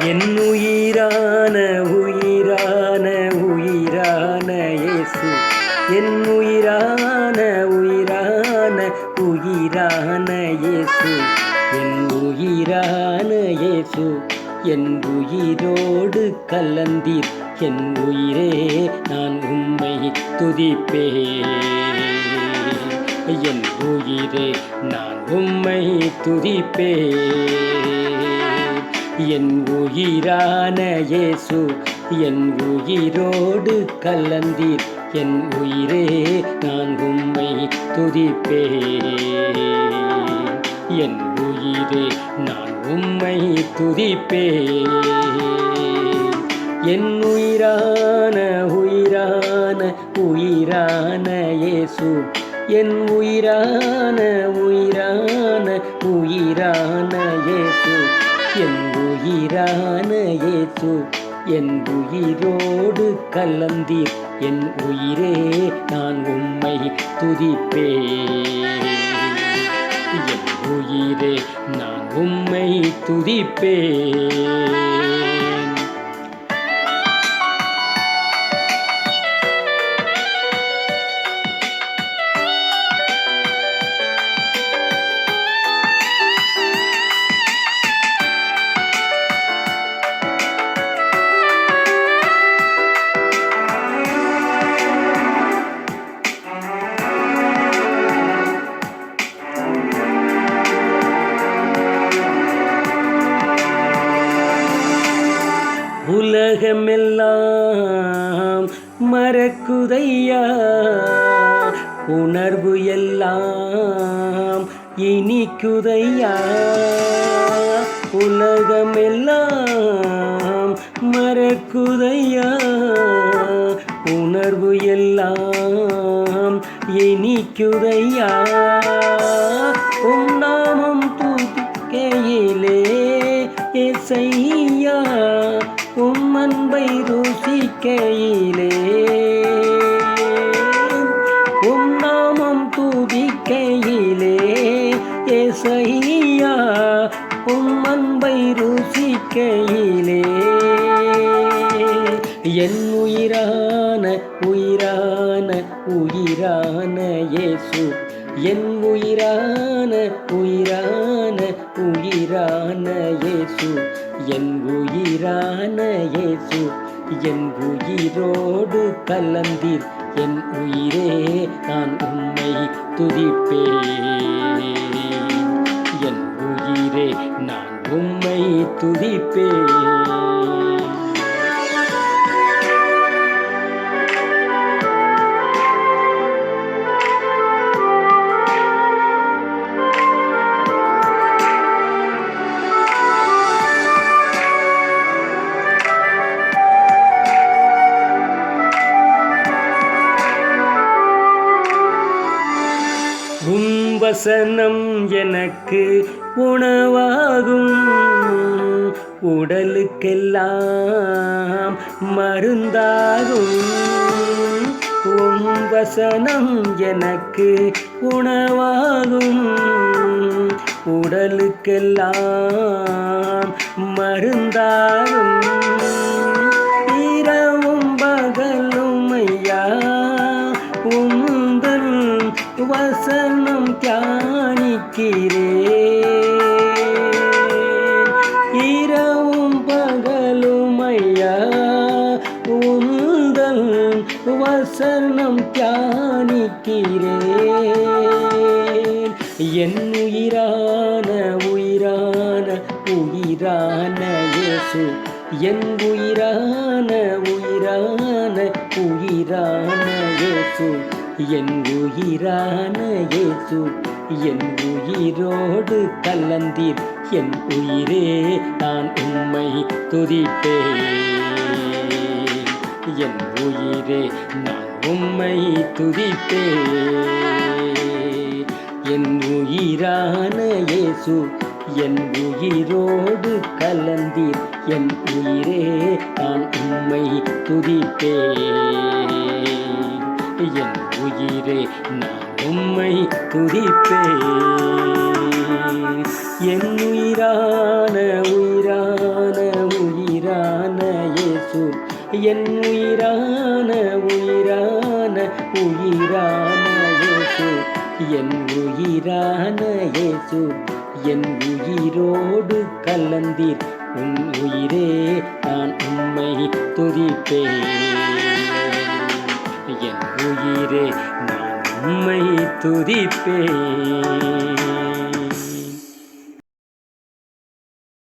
என் உயிரான உயிரான உயிரான இயேசு, என் உயிரான உயிரான உயிரான இயேசு, என் உயிரான இயேசு, என் உயிரோடு கலந்தீர் என் உயிரே நான் உம்மை துதிப்பேன். என் உயிரே நான் உம்மை துதிப்பேன். என் உயிரான இயேசு, என் உயிரோடு கலந்தீர் என் உயிரே நான் உம்மை துதிப்பேன். என் உயிரே நான் உம்மை துதிப்பேன். என் உயிரான உயிரான உயிரான இயேசு, என் உயிரான உயிரான உயிரான இயேசு, என் உயிரான இயேசு, என் உயிரோடு கலந்தீர் என் உயிரே நான் உம்மை துதிப்பேன். என் உயிரே நான் உம்மை துதிப்பேன். உலகமெல்லாம் மறக்குதையா, உணர்வு எல்லாம் இனிக்குதையா. உலகமெல்லாம் மறக்குதையா, உணர்வு எல்லாம் இனிக்குதையா. உம் நாமம் துதிக்கையிலே ஏசையா, உம் அன்பை ருசிக்கையிலே, உம் நாமம் துதிக்கையிலே ஏசையா, உம் அன்பை ருசிக்கையிலே. என் உயிரான உயிரான உயிரான இயேசு, என் உயிரான உயிரான உயிரான இயேசு, என் உயிரான இயேசு, என் உயிரோடு கலந்தீர் என் உயிரே நான் உம்மை துதிப்பேன். என் உயிரே நான் உம்மை துதிப்பேன். உம் வசனம் எனக்கு உணவாகும், உடலுக்கெல்லாம் மருந்தாகும். உம் வசனம் எனக்கு உணவாகும், உடலுக்கெல்லாம் மருந்தாகும். இரவும் பகலும் ஐயா உந்தன் வசனம் தியானிக்கிறேன். இரவும் பகலும் ஐயா உந்தன் வசனம் தியானிக்கிறேன். என் உயிரான உயிரான உயிரான இயேசு, என் உயிரான உயிரான உயிரான இயேசு, என் உயிரான இயேசு, என் உயிரோடு கலந்தீர் என் உயிரே நான் உம்மை துதிப்பேன். என் உயிரே நான் உம்மை துதிப்பேன். என் உயிரான இயேசு, என் உயிரோடு கலந்தீர் என் உயிரே நான் உம்மை துதிப்பேன். என் உயிரே நான் உம்மை துதிப்பேன். என் உயிரான உயிரான உயிர் இயேசு என் உயிரான உயிரான உயிரான இயேசு என் உயிரான இயேசு என் உயிரோடு கலந்தீர் உன் உயிரே நான் உம்மை துதிப்பேன் என் உயிரே நான் உம்மை துதிப்பேன்